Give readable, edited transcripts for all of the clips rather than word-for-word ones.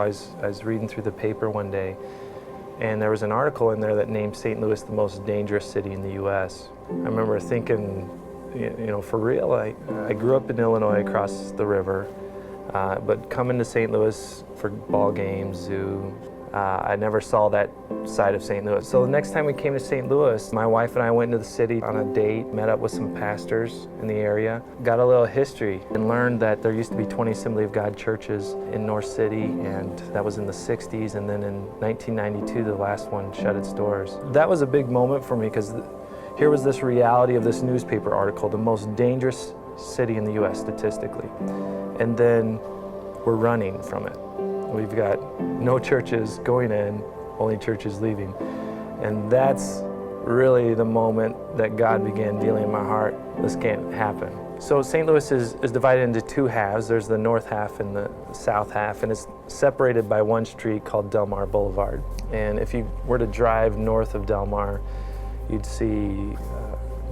I was reading through the paper one day, and there was an article in there that named St. Louis the most dangerous city in the U.S. I remember thinking, for real, I grew up in Illinois across the river, but coming to St. Louis for ball games, zoo, I never saw that side of St. Louis. So the next time we came to St. Louis, my wife and I went into the city on a date, met up with some pastors in the area, got a little history, and learned that there used to be 20 Assembly of God churches in North City, and that was in the 60s, and then in 1992, the last one shut its doors. That was a big moment for me, because here was this reality of this newspaper article, the most dangerous city in the U.S. statistically, and then we're running from it. We've got no churches going in, only churches leaving. And that's really the moment that God began dealing in my heart. This can't happen. So St. Louis is divided into two halves. There's the north half and the south half, and it's separated by one street called Delmar Boulevard. And if you were to drive north of Delmar, you'd see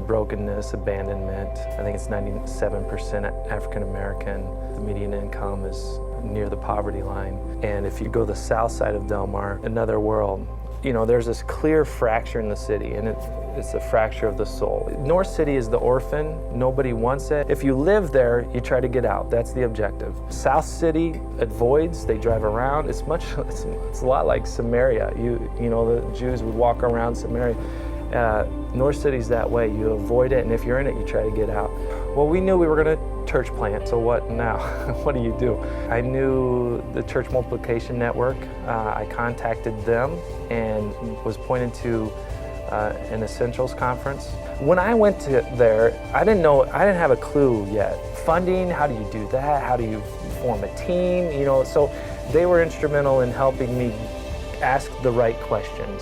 brokenness, abandonment. I think it's 97% African American. The median income is near the poverty line. And if you go the south side of Delmar, another world. There's this clear fracture in the city, and it's a fracture of the soul. North City is the orphan. Nobody wants it. If you live there, you try to get out. That's the objective. South City avoids. They drive around. It's a lot like Samaria. The Jews would walk around Samaria. North City's that way. You avoid it, and if you're in it, you try to get out. Well, we knew we were going to church plant, so what now? What do you do? I knew the Church Multiplication Network. I contacted them and was pointed to an Essentials conference. When I went to there, I didn't have a clue yet. Funding, how do you do that? How do you form a team? So they were instrumental in helping me ask the right questions.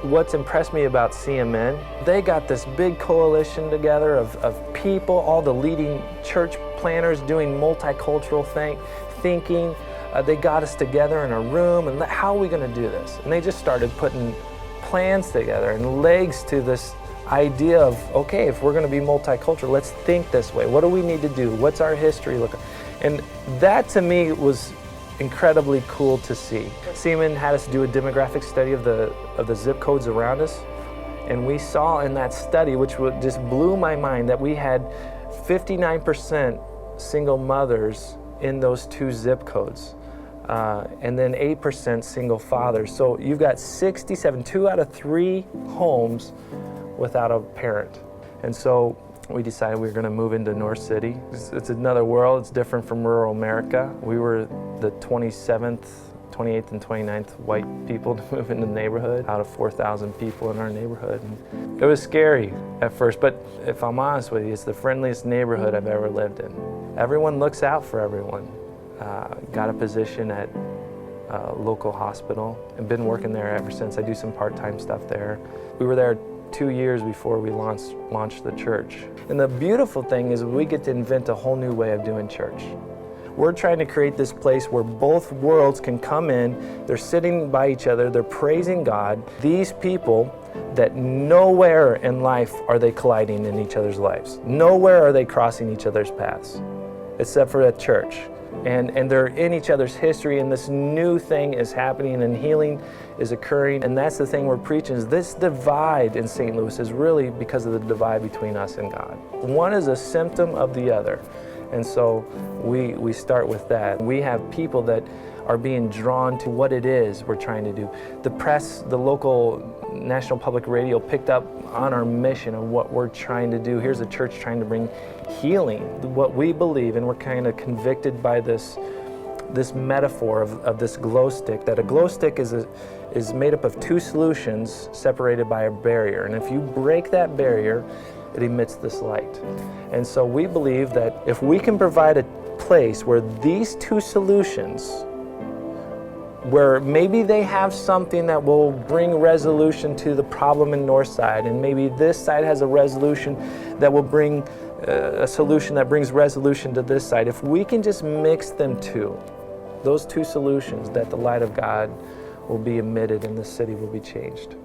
What's impressed me about CMN, they got this big coalition together of people, all the leading church planners doing multicultural thinking. They got us together in a room, and how are we going to do this? And they just started putting plans together and legs to this idea of, okay, if we're going to be multicultural, let's think this way. What do we need to do? What's our history look like? And that to me was incredibly cool to see. Seaman had us do a demographic study of the zip codes around us, and we saw in that study, which just blew my mind, that we had 59% single mothers in those two zip codes, and then 8% single fathers. So you've got 67, 2 out of 3 homes without a parent. And so we decided we were going to move into North City. It's another world. It's different from rural America. We were the 27th, 28th, and 29th white people to move into the neighborhood out of 4,000 people in our neighborhood. And it was scary at first, but if I'm honest with you, it's the friendliest neighborhood I've ever lived in. Everyone looks out for everyone. Got a position at a local hospital and been working there ever since. I do some part-time stuff there. We were there 2 years before we launched the church. And the beautiful thing is we get to invent a whole new way of doing church. We're trying to create this place where both worlds can come in, they're sitting by each other, they're praising God. These people that nowhere in life are they colliding in each other's lives. Nowhere are they crossing each other's paths, except for at church. And they're in each other's history, and this new thing is happening, and healing is occurring. And that's the thing we're preaching, is this divide in St. Louis is really because of the divide between us and God. One is a symptom of the other. And so we start with that. We have people that are being drawn to what it is we're trying to do. The press, the local National Public Radio picked up on our mission of what we're trying to do. Here's a church trying to bring healing, what we believe, and we're kind of convicted by this metaphor of this glow stick, that a glow stick is made up of 2 solutions separated by a barrier. And if you break that barrier, it emits this light. And so we believe that if we can provide a place where these 2 solutions, where maybe they have something that will bring resolution to the problem in North Side, and maybe this side has a resolution that will bring a solution that brings resolution to this side. If we can just mix them those 2 solutions, that the light of God will be emitted and the city will be changed.